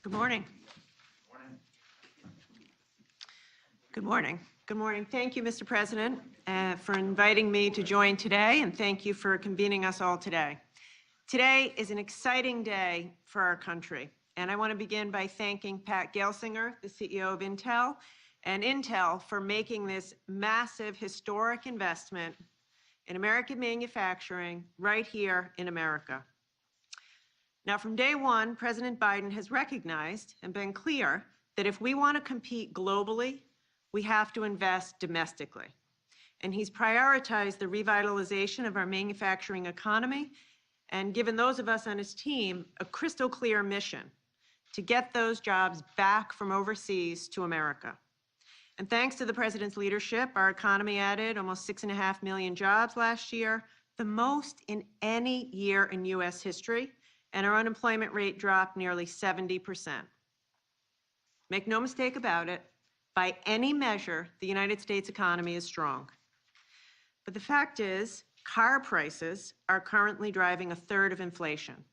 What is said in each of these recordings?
Good morning. Good morning. Good morning. Thank you, Mr. President, for inviting me to join today, and thank you for convening us all today. Today is an exciting day for our country, and I want to begin by thanking Pat Gelsinger, the CEO of Intel, and Intel for making this massive, historic investment in American manufacturing right here in America. Now, from day one, President Biden has recognized and been clear that if we want to compete globally, we have to invest domestically. And he's prioritized the revitalization of our manufacturing economy and given those of us on his team a crystal clear mission to get those jobs back from overseas to America. And thanks to the president's leadership, our economy added almost 6.5 million jobs last year, the most in any year in U.S. history, and our unemployment rate dropped nearly 70%. Make no mistake about it, by any measure, the United States economy is strong. But the fact is, car prices are currently driving 1/3 of inflation.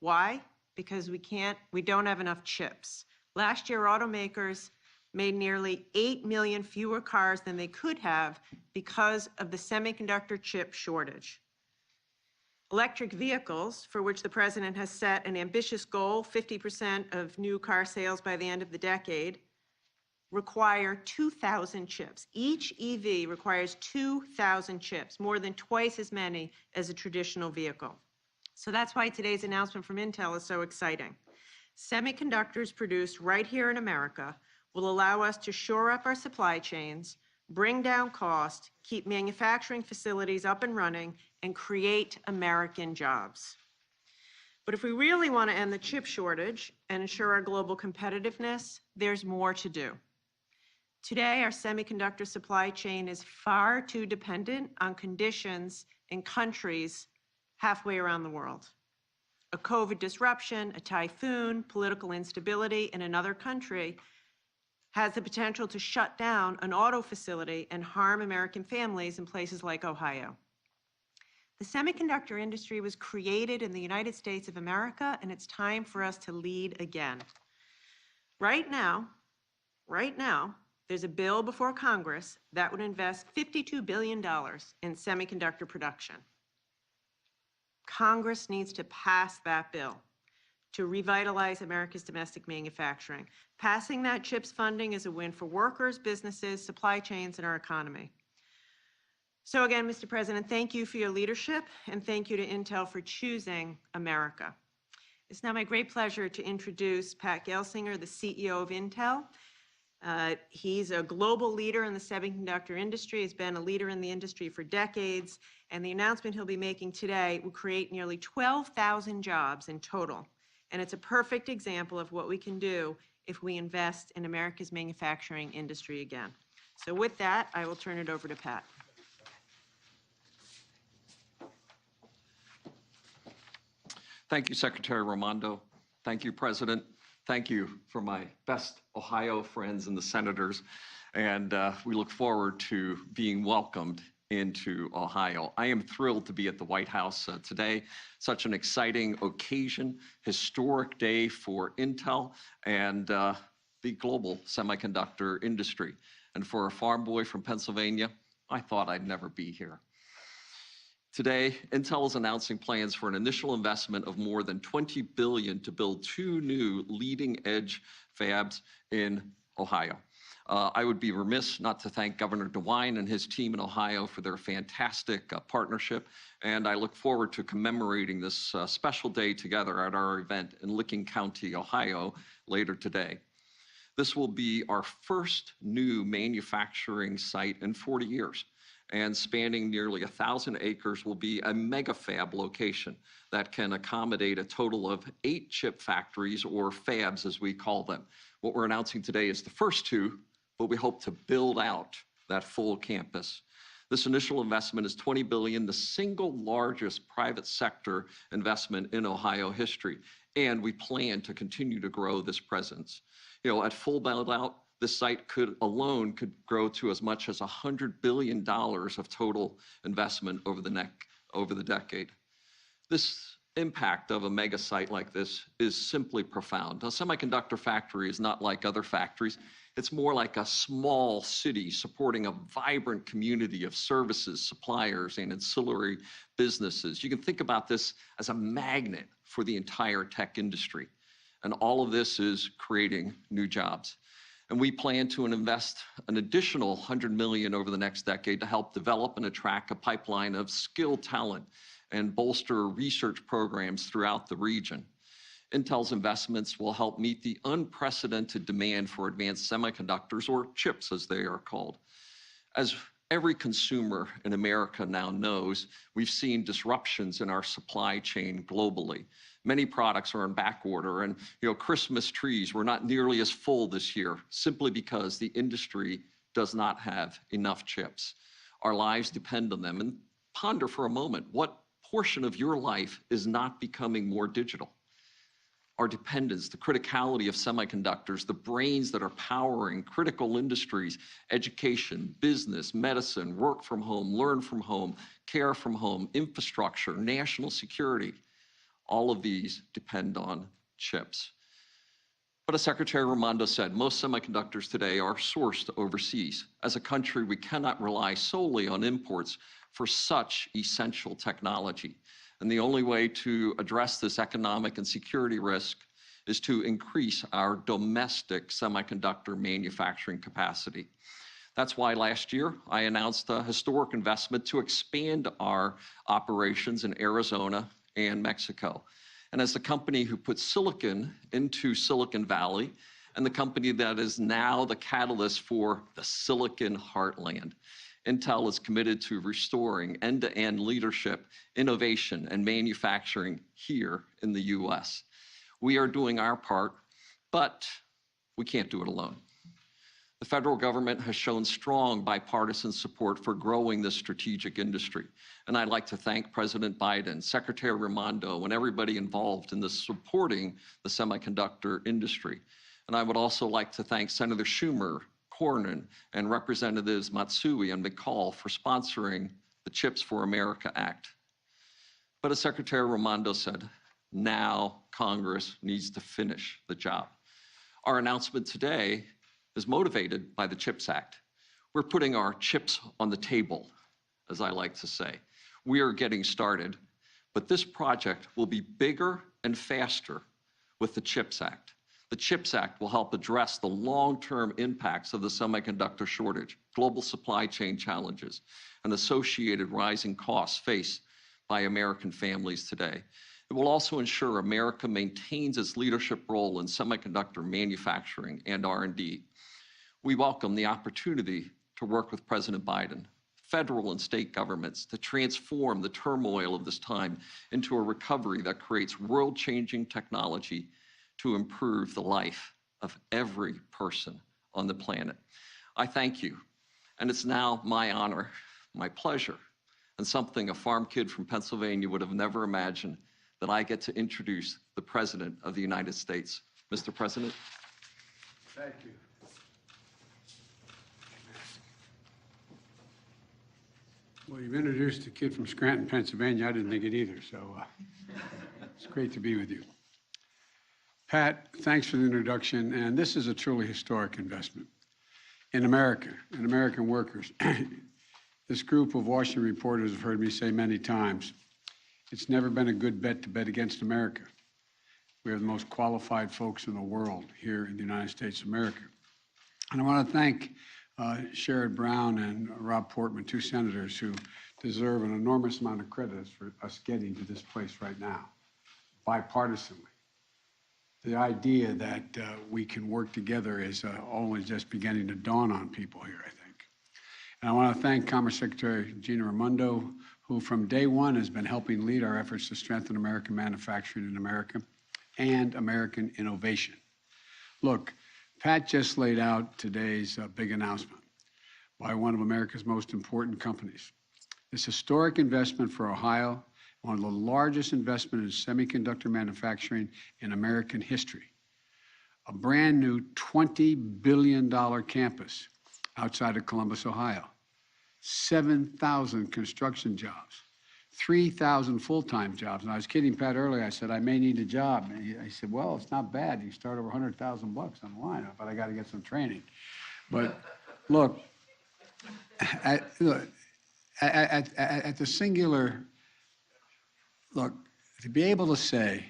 Why? Because we don't have enough chips. Last year, automakers made nearly 8 million fewer cars than they could have because of the semiconductor chip shortage. Electric vehicles, for which the president has set an ambitious goal, 50% of new car sales by the end of the decade, require 2,000 chips. Each EV requires 2,000 chips, more than twice as many as a traditional vehicle. So that's why today's announcement from Intel is so exciting. Semiconductors produced right here in America will allow us to shore up our supply chains, bring down cost, keep manufacturing facilities up and running, and create American jobs. But if we really want to end the chip shortage and ensure our global competitiveness, there's more to do. Today, our semiconductor supply chain is far too dependent on conditions in countries halfway around the world. A COVID disruption, a typhoon, political instability in another country has the potential to shut down an auto facility and harm American families in places like Ohio. The semiconductor industry was created in the United States of America, and it's time for us to lead again. Right now, there's a bill before Congress that would invest $52 billion in semiconductor production. Congress needs to pass that bill to revitalize America's domestic manufacturing. Passing that CHIPS funding is a win for workers, businesses, supply chains, and our economy. So again, Mr. President, thank you for your leadership, and thank you to Intel for choosing America. It's now my great pleasure to introduce Pat Gelsinger, the CEO of Intel. He's a global leader in the semiconductor industry. He's been a leader in the industry for decades, and the announcement he'll be making today will create nearly 12,000 jobs in total. And it's a perfect example of what we can do if we invest in America's manufacturing industry again. So with that, I will turn it over to Pat. Thank you, Secretary Raimondo. Thank you, President. Thank you for my best Ohio friends and the senators. And we look forward to being welcomed into Ohio. I am thrilled to be at the White House today. Such an exciting occasion, historic day for Intel and the global semiconductor industry. And for a farm boy from Pennsylvania, I thought I'd never be here. Today, Intel is announcing plans for an initial investment of more than $20 billion to build 2 new leading-edge fabs in Ohio. I would be remiss not to thank Governor DeWine and his team in Ohio for their fantastic partnership, and I look forward to commemorating this special day together at our event in Licking County, Ohio, later today. This will be our first new manufacturing site in 40 years, and spanning nearly 1,000 acres will be a mega fab location that can accommodate a total of 8 chip factories, or fabs as we call them. What we're announcing today is the first 2, but we hope to build out that full campus. This initial investment is $20 billion, the single largest private sector investment in Ohio history, and we plan to continue to grow this presence. At full build out, this site could grow to as much as $100 billion of total investment over the decade. This impact of a mega site like this is simply profound. A semiconductor factory is not like other factories. It's more like a small city supporting a vibrant community of services, suppliers, and ancillary businesses. You can think about this as a magnet for the entire tech industry. And all of this is creating new jobs. And we plan to invest an additional $100 million over the next decade to help develop and attract a pipeline of skilled talent and bolster research programs throughout the region. Intel's investments will help meet the unprecedented demand for advanced semiconductors, or chips as they are called. As every consumer in America now knows, we've seen disruptions in our supply chain globally. Many products are in back order, and Christmas trees were not nearly as full this year simply because the industry does not have enough chips. Our lives depend on them. And ponder for a moment, what portion of your life is not becoming more digital? Our dependence, the criticality of semiconductors, the brains that are powering critical industries, education, business, medicine, work from home, learn from home, care from home, infrastructure, national security, all of these depend on chips. But as Secretary Raimondo said, most semiconductors today are sourced overseas. As a country, we cannot rely solely on imports for such essential technology. And the only way to address this economic and security risk is to increase our domestic semiconductor manufacturing capacity. That's why last year I announced a historic investment to expand our operations in Arizona and Mexico. And as the company who put silicon into Silicon Valley, and the company that is now the catalyst for the Silicon Heartland, Intel is committed to restoring end-to-end leadership, innovation, and manufacturing here in the US. We are doing our part, but we can't do it alone. The federal government has shown strong bipartisan support for growing this strategic industry. And I'd like to thank President Biden, Secretary Raimondo, and everybody involved in supporting the semiconductor industry. And I would also like to thank Senator Schumer, Cornyn, and Representatives Matsui and McCall for sponsoring the Chips for America Act. But as Secretary Raimondo said, now Congress needs to finish the job. Our announcement today is motivated by the CHIPS Act. We're putting our chips on the table, as I like to say. We are getting started, but this project will be bigger and faster with the CHIPS Act. The CHIPS Act will help address the long-term impacts of the semiconductor shortage, global supply chain challenges, and associated rising costs faced by American families today. It will also ensure America maintains its leadership role in semiconductor manufacturing and R&D. We welcome the opportunity to work with President Biden, federal and state governments, to transform the turmoil of this time into a recovery that creates world-changing technology to improve the life of every person on the planet. I thank you, and it's now my honor, my pleasure, and something a farm kid from Pennsylvania would have never imagined, that I get to introduce the President of the United States. Mr. President. Thank you. Well, you've introduced a kid from Scranton, Pennsylvania. I didn't think it either, so it's great to be with you. Pat, thanks for the introduction, and this is a truly historic investment in America, in American workers. This group of Washington reporters have heard me say many times, it's never been a good bet to bet against America. We are the most qualified folks in the world here in the United States of America. And I want to thank Sherrod Brown and Rob Portman, two senators who deserve an enormous amount of credit for us getting to this place right now, bipartisanly. The idea that we can work together is only just beginning to dawn on people here, I think. And I want to thank Commerce Secretary Gina Raimondo, who from day one has been helping lead our efforts to strengthen American manufacturing in America and American innovation. Look, Pat just laid out today's big announcement by one of America's most important companies. This historic investment for Ohio, one of the largest investments in semiconductor manufacturing in American history. A brand new $20 billion campus outside of Columbus, Ohio. 7,000 construction jobs, 3,000 full-time jobs. And I was kidding Pat earlier. I said, I may need a job. And he said, well, it's not bad. You start over 100,000 bucks on the line, but I got to get some training. But look, at the singular, look, to be able to say,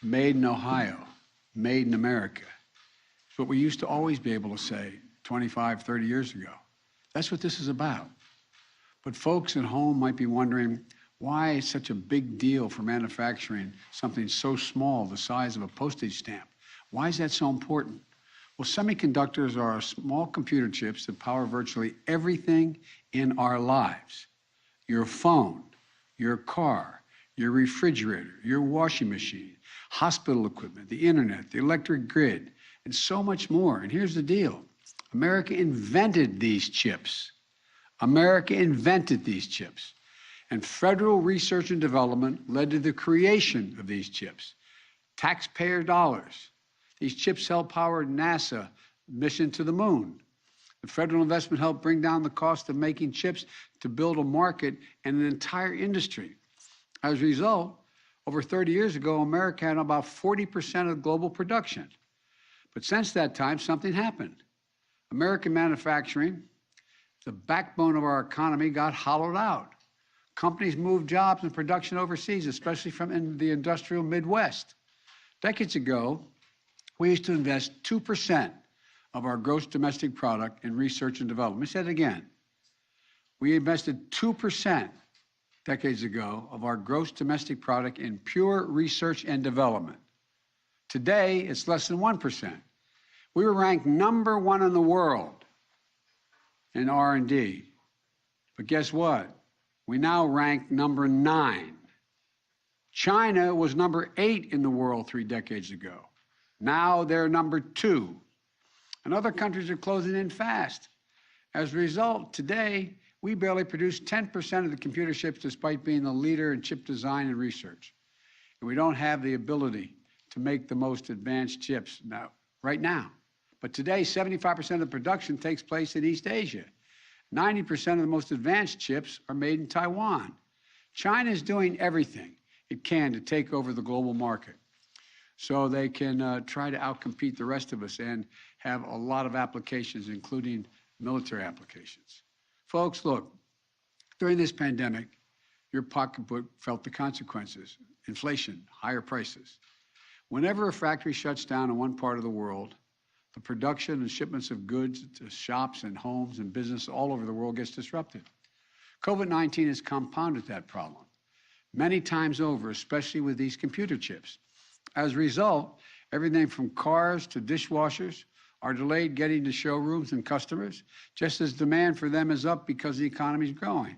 made in Ohio, made in America, is what we used to always be able to say 25, 30 years ago. That's what this is about. But folks at home might be wondering, why it's such a big deal for manufacturing something so small, the size of a postage stamp? Why is that so important? Well, semiconductors are small computer chips that power virtually everything in our lives. Your phone, your car, your refrigerator, your washing machine, hospital equipment, the internet, the electric grid, and so much more. And here's the deal. America invented these chips. America invented these chips. And federal research and development led to the creation of these chips. Taxpayer dollars. These chips helped power NASA mission to the moon. The federal investment helped bring down the cost of making chips to build a market and an entire industry. As a result, over 30 years ago, America had about 40% of global production. But since that time, something happened. American manufacturing, the backbone of our economy, got hollowed out. Companies moved jobs and production overseas, especially from in the industrial Midwest. Decades ago, we used to invest 2% of our gross domestic product in research and development. Let me say it again. We invested 2% decades ago of our gross domestic product in pure research and development. Today, it's less than 1%. We were ranked #1 in the world in R&D. But guess what? We now rank #9. China was #8 in the world 3 decades ago. Now they're #2. And other countries are closing in fast. As a result, today, we barely produce 10% of the computer chips despite being the leader in chip design and research. And we don't have the ability to make the most advanced chips right now. But today, 75% of the production takes place in East Asia. 90% of the most advanced chips are made in Taiwan. China is doing everything it can to take over the global market so they can try to outcompete the rest of us and have a lot of applications, including military applications. Folks, look, during this pandemic, your pocketbook felt the consequences: inflation, higher prices. Whenever a factory shuts down in one part of the world, the production and shipments of goods to shops and homes and business all over the world gets disrupted. COVID-19 has compounded that problem many times over, especially with these computer chips. As a result, everything from cars to dishwashers are delayed getting to showrooms and customers, just as demand for them is up because the economy is growing.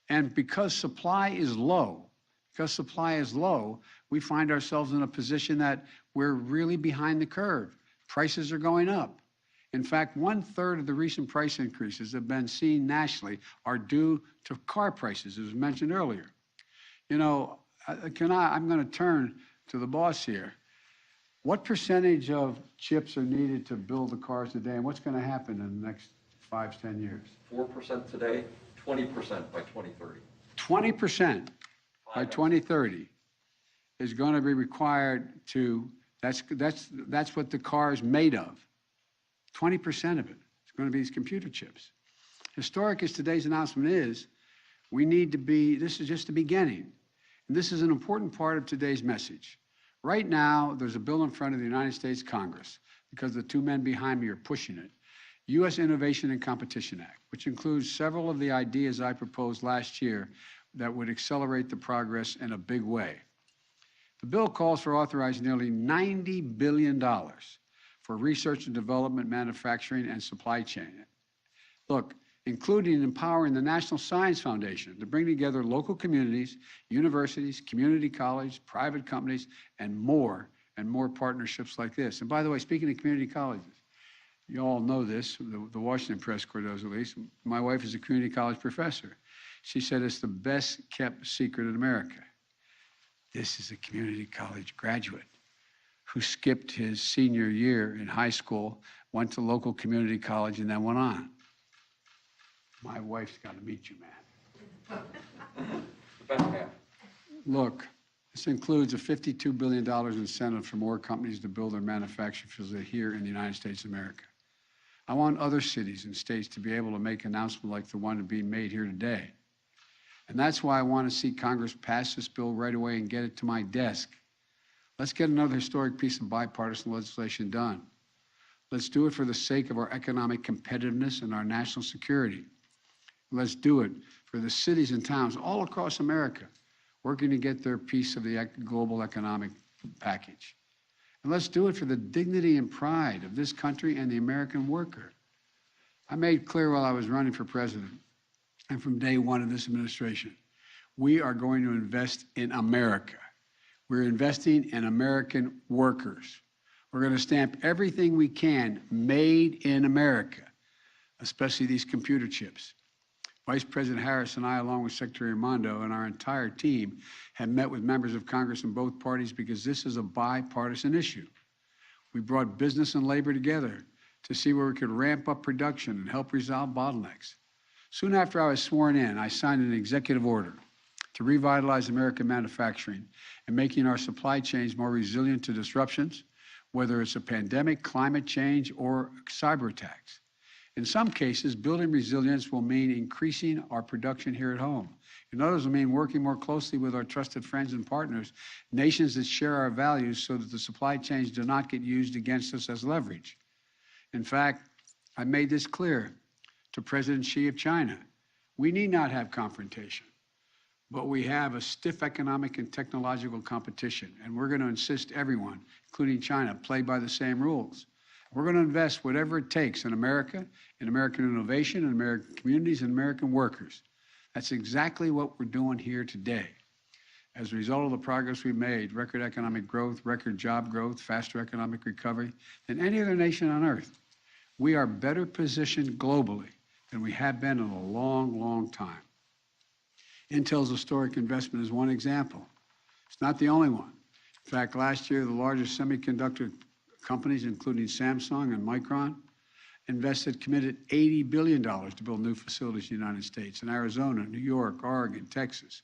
And because supply is low, we find ourselves in a position that we're really behind the curve. Prices are going up. In fact, 1/3 of the recent price increases that have been seen nationally are due to car prices, as was mentioned earlier. You know, I'm going to turn to the boss here. What percentage of chips are needed to build the cars today, and what's going to happen in the next 5 to 10 years? 4% today, 20% by 2030. 20% by 2030 is going to be required to, that's what the car is made of. 20% of it is going to be these computer chips. Historic as today's announcement is, we need to be, this is just the beginning. And this is an important part of today's message. Right now, there's a bill in front of the United States Congress, because the 2 men behind me are pushing it, U.S. Innovation and Competition Act, which includes several of the ideas I proposed last year that would accelerate the progress in a big way. The bill calls for authorizing nearly $90 billion for research and development, manufacturing, and supply chain. Look, including empowering the National Science Foundation to bring together local communities, universities, community colleges, private companies, and more partnerships like this. And by the way, speaking of community colleges, you all know this, the Washington Press Corps does at least. My wife is a community college professor. She said it's the best kept secret in America. This is a community college graduate who skipped his senior year in high school, went to local community college, and then went on. My wife's got to meet you, man. Look, this includes a $52 billion incentive for more companies to build their manufacturing facilities here in the United States of America. I want other cities and states to be able to make announcements like the one being made here today. And that's why I want to see Congress pass this bill right away and get it to my desk. Let's get another historic piece of bipartisan legislation done. Let's do it for the sake of our economic competitiveness and our national security. Let's do it for the cities and towns all across America working to get their piece of the global economic package. And let's do it for the dignity and pride of this country and the American worker. I made clear while I was running for president and from day one of this administration, we are going to invest in America. We're investing in American workers. We're going to stamp everything we can made in America, especially these computer chips. Vice President Harris and I, along with Secretary Raimondo and our entire team, have met with members of Congress in both parties because this is a bipartisan issue. We brought business and labor together to see where we could ramp up production and help resolve bottlenecks. Soon after I was sworn in, I signed an executive order to revitalize American manufacturing and making our supply chains more resilient to disruptions, whether it's a pandemic, climate change, or cyber attacks. In some cases, building resilience will mean increasing our production here at home. In others, will mean working more closely with our trusted friends and partners, nations that share our values so that the supply chains do not get used against us as leverage. In fact, I made this clear to President Xi of China. We need not have confrontation, but we have a stiff economic and technological competition, and we're going to insist everyone, including China, play by the same rules. We're going to invest whatever it takes in America, in American innovation, in American communities, and American workers. That's exactly what we're doing here today. As a result of the progress we've made, record economic growth, record job growth, faster economic recovery than any other nation on earth, we are better positioned globally than we have been in a long, long time. Intel's historic investment is one example. It's not the only one. In fact, last year, the largest semiconductor companies, including Samsung and Micron, committed $80 billion to build new facilities in the United States, in Arizona, New York, Oregon, Texas.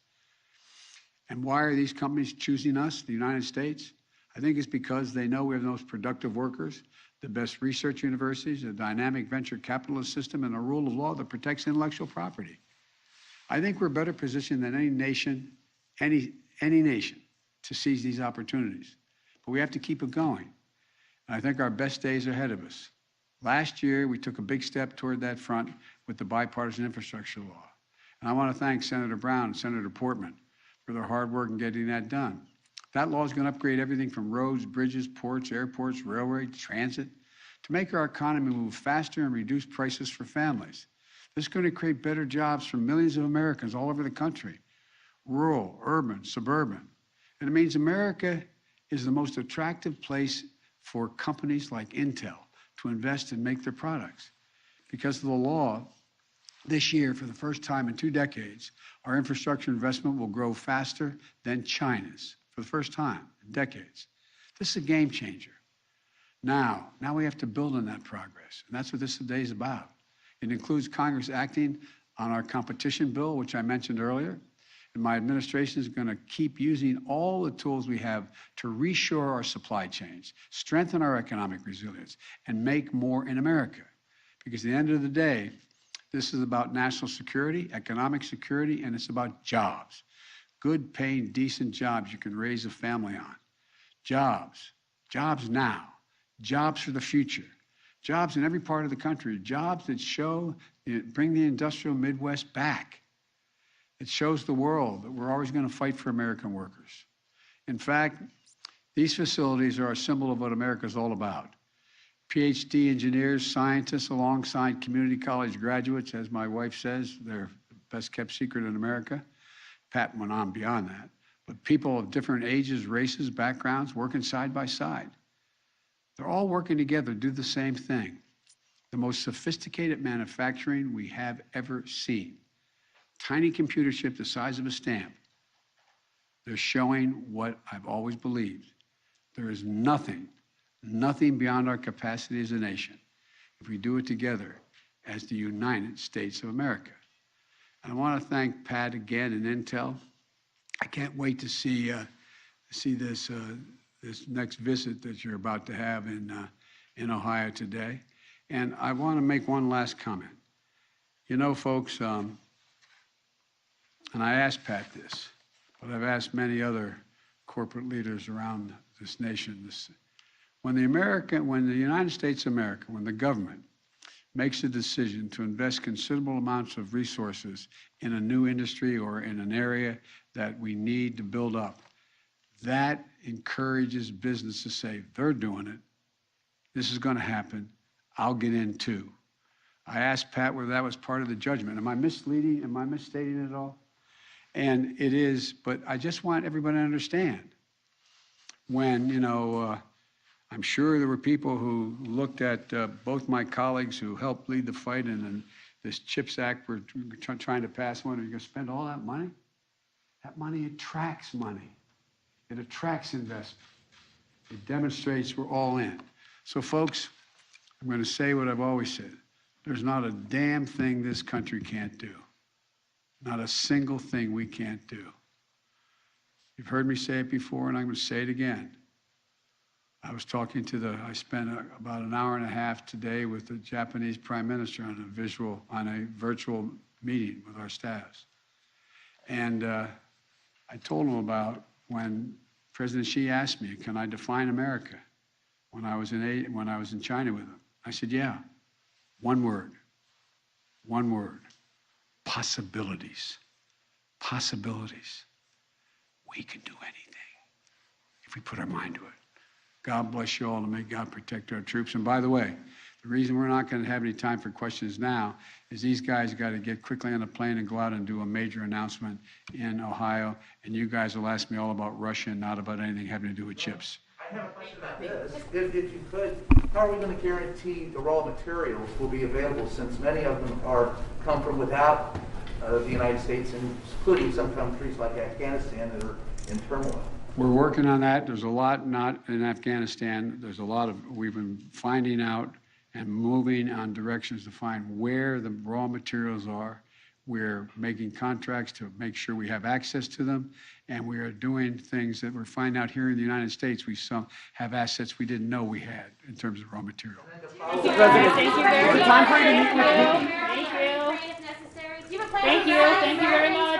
And why are these companies choosing us, the United States? I think it's because they know we have the most productive workers, the best research universities, a dynamic venture capitalist system, and a rule of law that protects intellectual property. I think we're better positioned than any nation to seize these opportunities. But we have to keep it going. And I think our best days are ahead of us. Last year, we took a big step toward that front with the bipartisan infrastructure law. And I want to thank Senator Brown and Senator Portman for their hard work in getting that done. That law is going to upgrade everything from roads, bridges, ports, airports, railroads, transit, to make our economy move faster and reduce prices for families. This is going to create better jobs for millions of Americans all over the country, rural, urban, suburban. And it means America is the most attractive place for companies like Intel to invest and make their products. Because of the law, this year, for the first time in 2 decades, our infrastructure investment will grow faster than China's, for the first time in decades. This is a game changer. Now we have to build on that progress, and that's what this today is about. It includes Congress acting on our competition bill, which I mentioned earlier, and my administration is going to keep using all the tools we have to reshore our supply chains, strengthen our economic resilience, and make more in America. Because at the end of the day, this is about national security, economic security, and it's about jobs. Good paying, decent jobs you can raise a family on. Jobs now, jobs for the future. Jobs in every part of the country, jobs that bring the industrial Midwest back. It shows the world that we're always going to fight for American workers. In fact, these facilities are a symbol of what America is all about. PhD engineers, scientists, alongside community college graduates, as my wife says, they're the best kept secret in America. Pat went on beyond that. But people of different ages, races, backgrounds, working side by side. They're all working together to do the same thing. The most sophisticated manufacturing we have ever seen. Tiny computer chip the size of a stamp. They're showing what I've always believed. There is nothing beyond our capacity as a nation if we do it together as the United States of America. And I want to thank Pat again and Intel I can't wait to see this this next visit that you're about to have in Ohio today. And I want to make one last comment. You know, folks, and I asked Pat this, but I've asked many other corporate leaders around this nation. When the United States of America, when the government makes a decision to invest considerable amounts of resources in a new industry or in an area that we need to build up, that encourages business to say, they're doing it. This is going to happen. I'll get in too. I asked Pat whether that was part of the judgment. Am I misleading? Am I misstating it all? And it is, but I just want everybody to understand. When, I'm sure there were people who looked at both my colleagues who helped lead the fight in this CHIPS Act we're trying to pass. Are you going to spend all that money? That money attracts money. It attracts investment. It demonstrates we're all in. So, folks, I'm going to say what I've always said. There's not a damn thing this country can't do. Not a single thing we can't do. You've heard me say it before, and I'm going to say it again. I spent about an hour and a half today with the Japanese Prime Minister on a virtual meeting with our staffs. And I told him about when President Xi asked me, can I define America? When I was in China with him. I said, yeah, one word, possibilities. Possibilities. We can do anything if we put our mind to it. God bless you all, and may God protect our troops. And by the way, the reason we're not going to have any time for questions now is these guys got to get quickly on a plane and go out and do a major announcement in Ohio, and you guys will ask me all about Russia and not about anything having to do with chips. I have a question about this. If you could, how are we going to guarantee the raw materials will be available, since many of them come from without the United States, including some countries like Afghanistan that are in turmoil? We're working on that. There's a lot not in Afghanistan. There's a lot we've been finding out and moving on directions to find where the raw materials are. We're making contracts to make sure we have access to them, and we are doing things that we're finding out here in the United States. We have assets we didn't know we had in terms of raw material. Thank you very much. Thank you. Thank you very much.